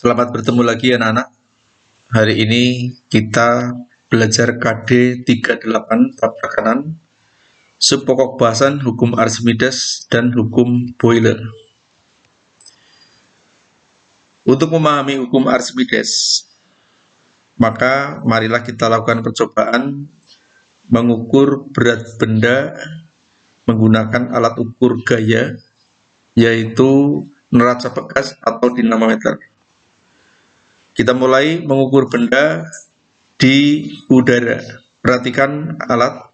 Selamat bertemu lagi anak-anak. Hari ini kita belajar KD 38 bab tekanan, sub pokok bahasan hukum Archimedes dan hukum Boiler. Untuk memahami hukum Archimedes, maka marilah kita lakukan percobaan mengukur berat benda menggunakan alat ukur gaya, yaitu neraca bekas atau dinamometer. Kita mulai mengukur benda di udara. Perhatikan alat.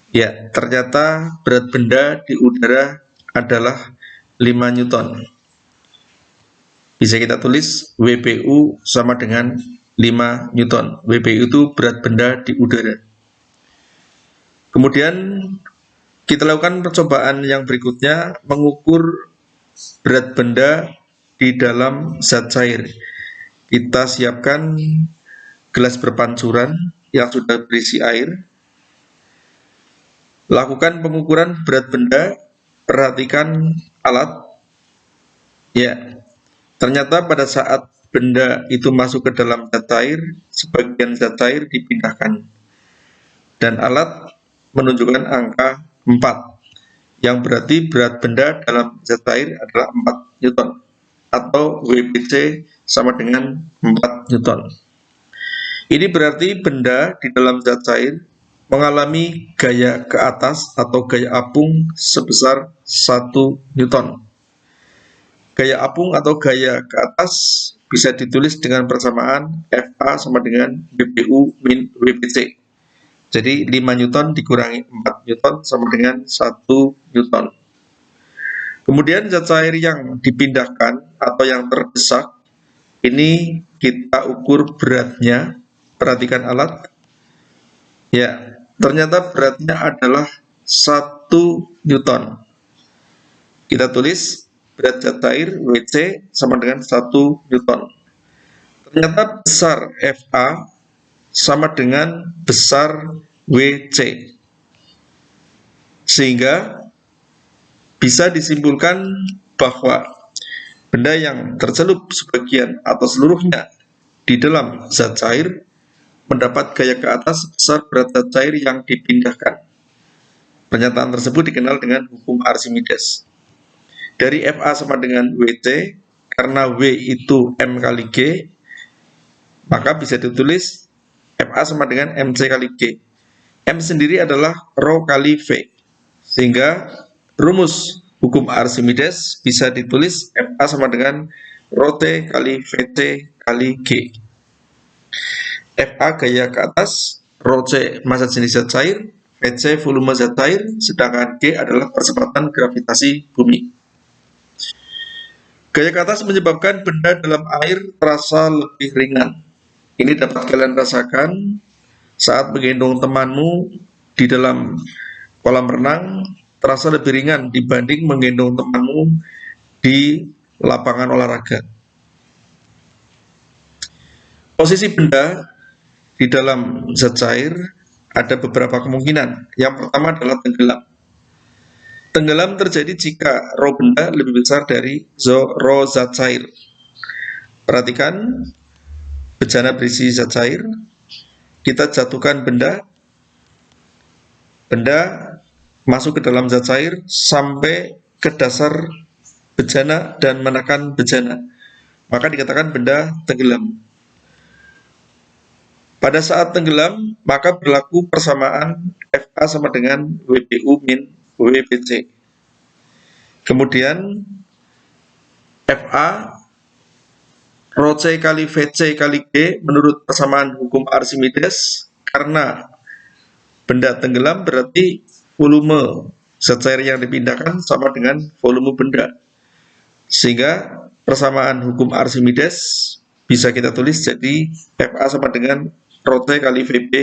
Ya, ternyata berat benda di udara adalah 5 Newton. Bisa kita tulis WPU sama dengan 5 Newton. WPU itu berat benda di udara. Kemudian kita lakukan percobaan yang berikutnya, mengukur berat benda di dalam zat cair. Kita siapkan gelas berpancuran yang sudah berisi air. Lakukan pengukuran berat benda, perhatikan alat. Ya, ternyata pada saat benda itu masuk ke dalam zat cair, sebagian zat cair dipindahkan. Dan alat menunjukkan angka 4, yang berarti berat benda dalam zat cair adalah 4 Newton, atau WPC sama dengan 4 Newton. Ini berarti benda di dalam zat cair mengalami gaya ke atas atau gaya apung sebesar 1 Newton. Gaya apung atau gaya ke atas bisa ditulis dengan persamaan FA sama dengan WPU min WPC. Jadi 5 Newton dikurangi 4 Newton sama dengan 1 Newton. Kemudian zat cair yang dipindahkan atau yang terdesak, ini kita ukur beratnya. Perhatikan alat. Ya, ternyata beratnya adalah 1 Newton. Kita tulis berat zat cair WC sama dengan 1 Newton. Ternyata besar FA sama dengan besar WC. Sehingga bisa disimpulkan bahwa benda yang tercelup sebagian atau seluruhnya di dalam zat cair mendapat gaya ke atas besar berat zat cair yang dipindahkan. Pernyataan tersebut dikenal dengan hukum Archimedes. Dari FA sama dengan WC, karena W itu M kali G, maka bisa ditulis FA sama dengan MC kali G. M sendiri adalah Rho kali V. Sehingga rumus hukum Archimedes bisa ditulis FA sama dengan Rho T kali VT kali G. FA gaya ke atas, Rho C massa jenis zat cair, VC volume zat cair, sedangkan G adalah percepatan gravitasi bumi. Gaya ke atas menyebabkan benda dalam air terasa lebih ringan. Ini dapat kalian rasakan saat menggendong temanmu di dalam kolam renang, terasa lebih ringan dibanding menggendong temanmu di lapangan olahraga. Posisi benda di dalam zat cair ada beberapa kemungkinan. Yang pertama adalah tenggelam. Tenggelam terjadi jika rho benda lebih besar dari rho zat cair. Perhatikan, bejana berisi zat cair. Kita jatuhkan benda masuk ke dalam zat cair sampai ke dasar bejana dan menekan bejana. Maka dikatakan benda tenggelam. Pada saat tenggelam, maka berlaku persamaan FA sama dengan WPU min WPC. Kemudian FA Rho C kali VC kali G menurut persamaan hukum Archimedes, karena benda tenggelam berarti volume zat cair yang dipindahkan sama dengan volume benda. Sehingga persamaan hukum Archimedes bisa kita tulis jadi FA sama dengan Rho C kali VB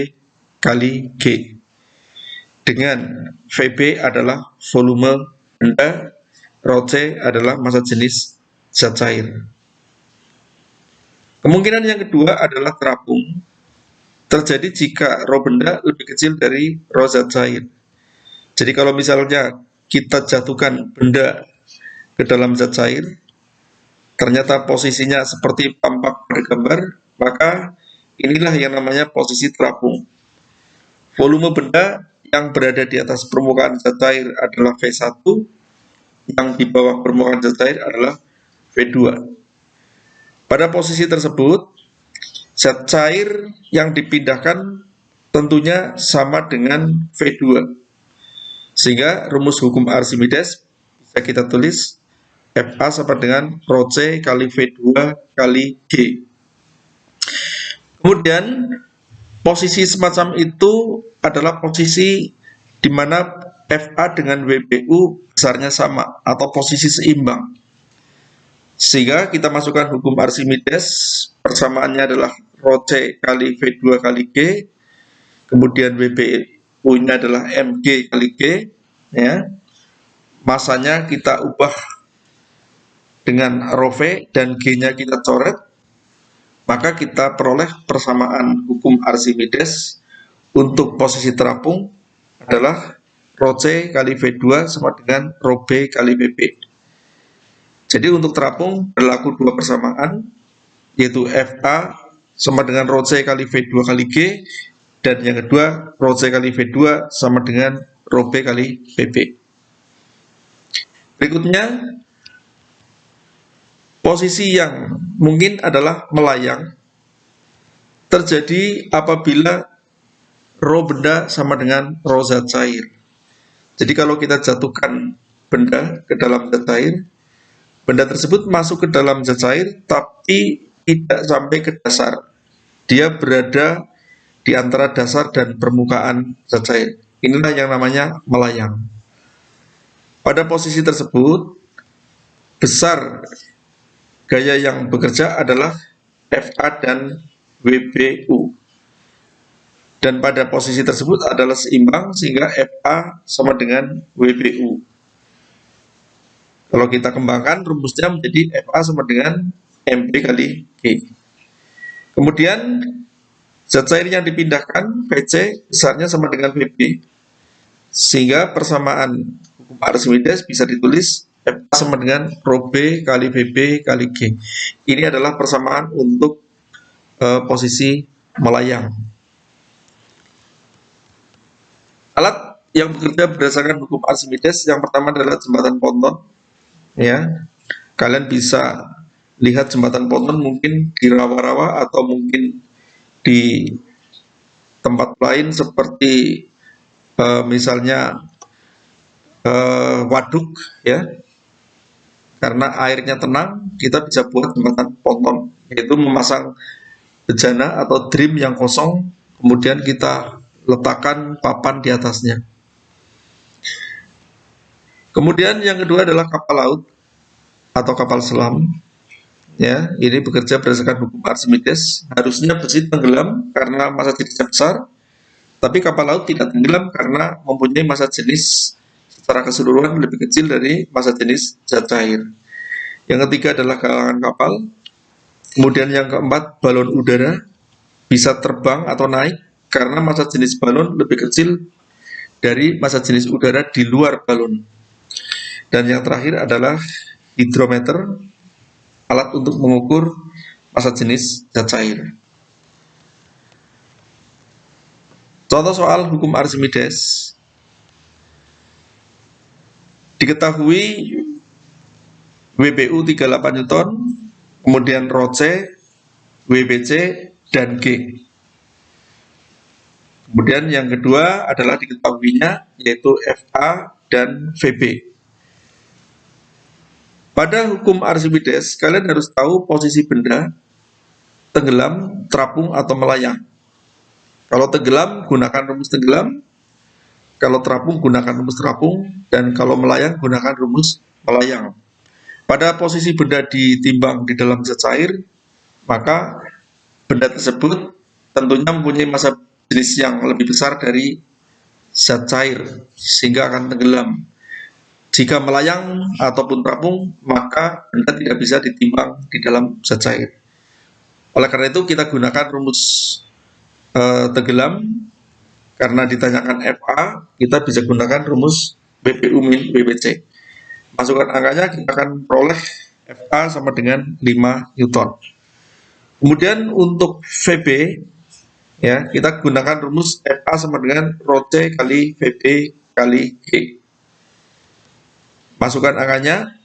kali G. Dengan VB adalah volume benda, Rho C adalah massa jenis zat cair. Kemungkinan yang kedua adalah terapung. Terjadi jika rho benda lebih kecil dari rho zat cair. Jadi kalau misalnya kita jatuhkan benda ke dalam zat cair, ternyata posisinya seperti tampak pada gambar, maka inilah yang namanya posisi terapung. Volume benda yang berada di atas permukaan zat cair adalah V1, yang di bawah permukaan zat cair adalah V2. Pada posisi tersebut, zat cair yang dipindahkan tentunya sama dengan V2. Sehingga rumus hukum Archimedes bisa kita tulis Fa sama dengan Rho C kali V2 kali G. Kemudian posisi semacam itu adalah posisi di mana Fa dengan Wbu besarnya sama atau posisi seimbang. Sehingga kita masukkan hukum Archimedes, persamaannya adalah Rho C kali V2 kali G, kemudian Wbu-nya adalah Mg kali G, ya. Masanya kita ubah dengan rho V dan G-nya kita coret, maka kita peroleh persamaan hukum Archimedes untuk posisi terapung adalah rho C kali V2 sama dengan rho B kali Vb. Jadi untuk terapung berlaku dua persamaan, yaitu Fa sama dengan rho C kali V2 kali G, dan yang kedua rho C kali V2 sama dengan rho B kali Vb. Berikutnya, posisi yang mungkin adalah melayang terjadi apabila rho benda sama dengan rho zat cair. Jadi kalau kita jatuhkan benda ke dalam zat cair, benda tersebut masuk ke dalam zat cair tapi tidak sampai ke dasar. Dia berada di antara dasar dan permukaan zat cair. Inilah yang namanya melayang. Pada posisi tersebut, besar gaya yang bekerja adalah Fa dan Wbu. Dan pada posisi tersebut adalah seimbang sehingga Fa sama dengan Wbu. Kalau kita kembangkan rumusnya menjadi Fa sama dengan Mb kali G. Kemudian zat cair yang dipindahkan Vc besarnya sama dengan Vb. Sehingga persamaan hukum Archimedes bisa ditulis Fa sama dengan rho B kali Vb kali G. Ini adalah persamaan untuk posisi melayang. Alat yang bekerja berdasarkan hukum Archimedes yang pertama adalah jembatan ponton. Ya, kalian bisa lihat jembatan ponton mungkin di rawa-rawa atau mungkin di tempat lain seperti misalnya waduk, ya. Karena airnya tenang, kita bisa buat jembatan ponton, yaitu memasang bejana atau drim yang kosong, kemudian kita letakkan papan di atasnya. Kemudian yang kedua adalah kapal laut atau kapal selam. Ya, ini bekerja berdasarkan hukum Archimedes. Harusnya besi tenggelam karena massa jenisnya besar, tapi kapal laut tidak tenggelam karena mempunyai massa jenis secara keseluruhan lebih kecil dari massa jenis zat cair. Yang ketiga adalah galangan kapal. Kemudian yang keempat, balon udara bisa terbang atau naik karena massa jenis balon lebih kecil dari massa jenis udara di luar balon. Dan yang terakhir adalah hidrometer, alat untuk mengukur massa jenis zat cair. Contoh soal hukum Archimedes. Diketahui Wbu 38 Newton, kemudian Rho C, Wbc, dan G. Kemudian yang kedua adalah diketahuinya yaitu Fa dan Vb. Pada hukum Archimedes, kalian harus tahu posisi benda tenggelam, terapung, atau melayang. Kalau tenggelam, gunakan rumus tenggelam. Kalau terapung, gunakan rumus terapung. Dan kalau melayang, gunakan rumus melayang. Pada posisi benda ditimbang di dalam zat cair, maka benda tersebut tentunya mempunyai massa jenis yang lebih besar dari zat cair, sehingga akan tenggelam. Jika melayang ataupun terapung, maka benda tidak bisa ditimbang di dalam zat cair. Oleh karena itu, kita gunakan rumus tenggelam. Karena ditanyakan Fa, kita bisa gunakan rumus Wbu min Wbc. Masukkan angkanya, kita akan peroleh Fa sama dengan 5 Newton. Kemudian untuk Vb, ya, kita gunakan rumus Fa sama dengan Rho C kali Vb kali G. Masukkan angkanya,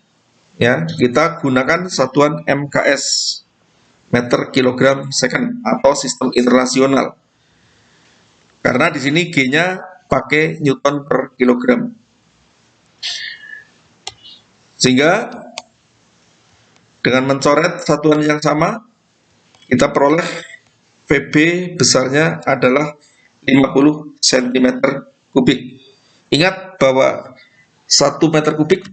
ya, kita gunakan satuan MKS, meter kilogram second, atau sistem internasional. Karena di sini G-nya pakai Newton per kilogram. Sehingga dengan mencoret satuan yang sama, kita peroleh Vb besarnya adalah 50 cm kubik. Ingat bahwa 1 meter kubik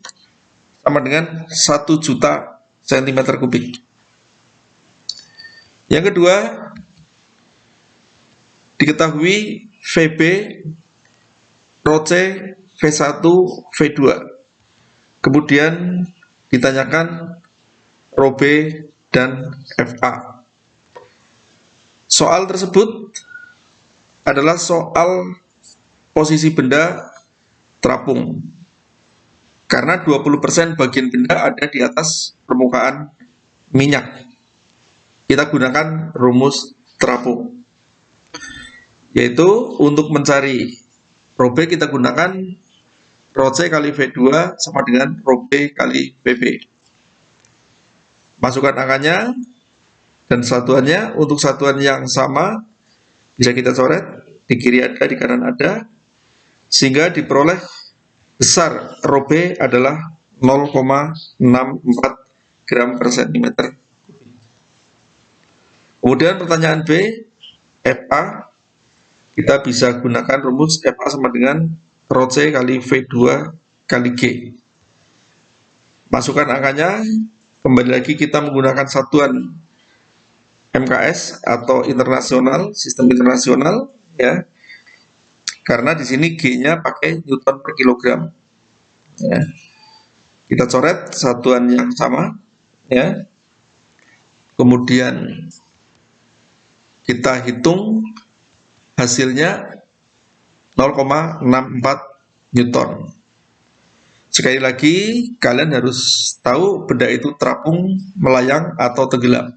sama dengan 1 juta cm kubik. Yang kedua, diketahui Vb, Rho C, V1, V2. Kemudian ditanyakan Rho B dan Fa. Soal tersebut adalah soal posisi benda terapung. Karena 20% bagian benda ada di atas permukaan minyak. Kita gunakan rumus terapung. Yaitu untuk mencari Rho B kita gunakan Rho C kali V2 sama dengan Rho B kali Vb. Masukkan angkanya dan satuannya. Untuk satuan yang sama bisa kita coret, di kiri ada, di kanan ada, sehingga diperoleh besar Rho B adalah 0,64 gram per centimeter. Kemudian pertanyaan B, Fa, kita bisa gunakan rumus Fa sama dengan Rho C kali V2 kali G. Masukkan angkanya, kembali lagi kita menggunakan satuan MKS atau internasional, sistem internasional, ya. Karena di sini G-nya pakai Newton per kilogram. Ya. Kita coret satuan yang sama, ya. Kemudian kita hitung hasilnya 0,64 Newton. Sekali lagi, kalian harus tahu benda itu terapung, melayang, atau tenggelam.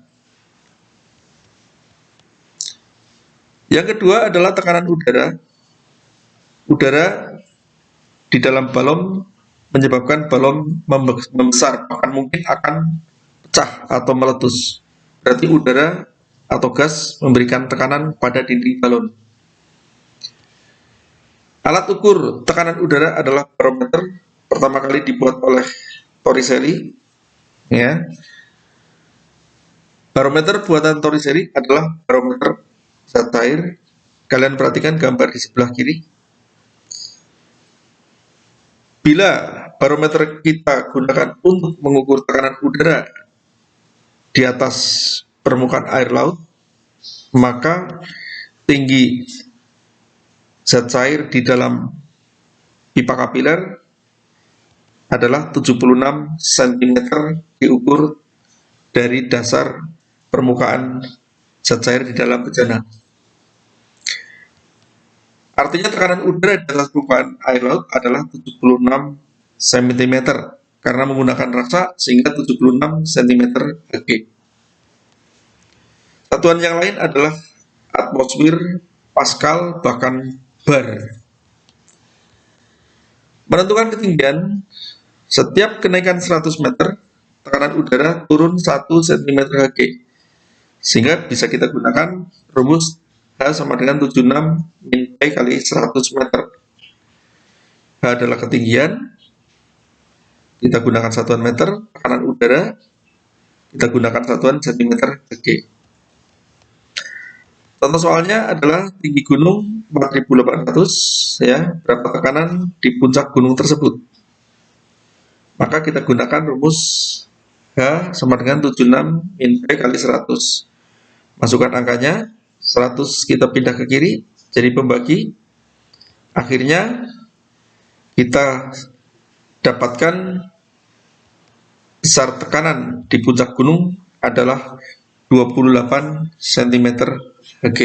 Yang kedua adalah tekanan udara. Udara di dalam balon menyebabkan balon membesar, bahkan mungkin akan pecah atau meletus. Berarti udara atau gas memberikan tekanan pada dinding balon. Alat ukur tekanan udara adalah barometer, pertama kali dibuat oleh Torricelli. Ya. Barometer buatan Torricelli adalah barometer zat cair. Kalian perhatikan gambar di sebelah kiri. Bila barometer kita gunakan untuk mengukur tekanan udara di atas permukaan air laut, maka tinggi zat cair di dalam pipa kapiler adalah 76 cm diukur dari dasar permukaan zat cair di dalam bejana. Artinya tekanan udara di atas permukaan air laut adalah 76 cm karena menggunakan raksa sehingga 76 cm Hg. Satuan yang lain adalah atmosfer, Pascal, bahkan bar. Menentukan ketinggian, setiap kenaikan 100 meter, tekanan udara turun 1 cm Hg. Sehingga bisa kita gunakan rumus H sama dengan 76 min P kali 100 meter. H adalah ketinggian, kita gunakan satuan meter, tekanan udara, kita gunakan satuan cm Hg. Contoh soalnya adalah tinggi gunung 4800, ya, berapa tekanan di puncak gunung tersebut. Maka kita gunakan rumus H sama dengan 76 min P kali 100. Masukkan angkanya, 100 kita pindah ke kiri, jadi pembagi. Akhirnya kita dapatkan besar tekanan di puncak gunung adalah 28 cm Hg.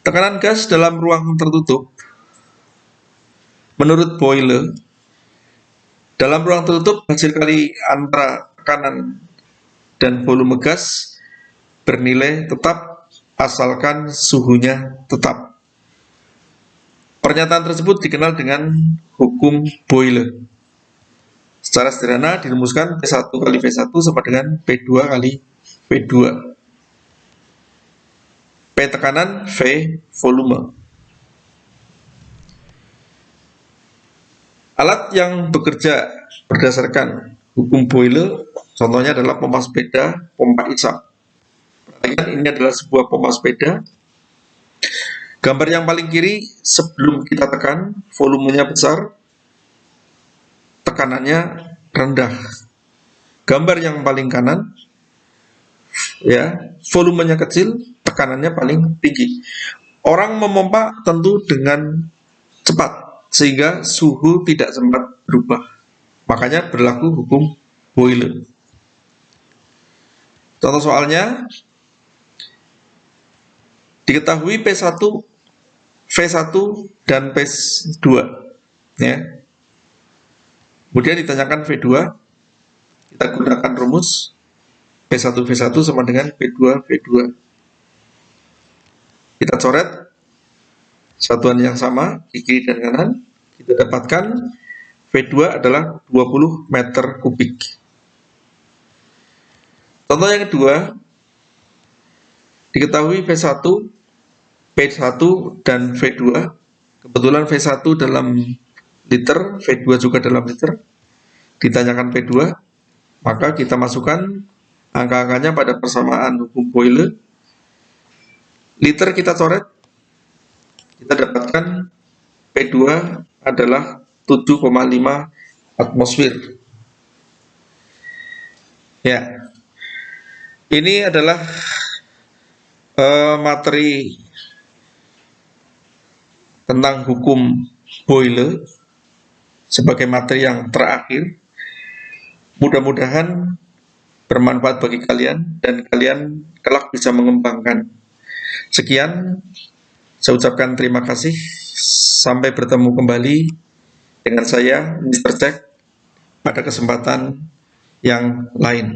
Tekanan gas dalam ruang tertutup menurut Boyle Dalam ruang tertutup, hasil kali antara tekanan dan volume gas bernilai tetap asalkan suhunya tetap. Pernyataan tersebut dikenal dengan hukum Boyle. Secara sederhana dirumuskan P1 kali V1 sama dengan P2 kali V2. P tekanan, V volume. Alat yang bekerja berdasarkan hukum Boyle, contohnya adalah pompa sepeda, pompa isap. Perhatikan, ini adalah sebuah pompa sepeda. Gambar yang paling kiri, sebelum kita tekan, volumenya besar, tekanannya rendah. Gambar yang paling kanan, ya, volumenya kecil, tekanannya paling tinggi. Orang memompa tentu dengan cepat, sehingga suhu tidak sempat berubah. Makanya berlaku hukum Boyle. Contoh soalnya, diketahui P1, V1 dan P2, ya. Kemudian ditanyakan V2, kita gunakan rumus P1 V1 sama dengan P2 V2. Kita coret satuan yang sama di kiri dan kanan, kita dapatkan V2 adalah 20 meter kubik. Contoh yang kedua, diketahui V1, P1 dan V2. Kebetulan V1 dalam liter, V2 juga dalam liter. Ditanyakan P2, maka kita masukkan angka-angkanya pada persamaan hukum Boyle. Liter kita coret, kita dapatkan P2 adalah 7,5 atmosfer. Ya, ini adalah materi tentang hukum Boyle sebagai materi yang terakhir. Mudah-mudahan bermanfaat bagi kalian dan kalian kelak bisa mengembangkan. Sekian, saya ucapkan terima kasih. Sampai bertemu kembali dengan saya, Mr. Jack, pada kesempatan yang lain.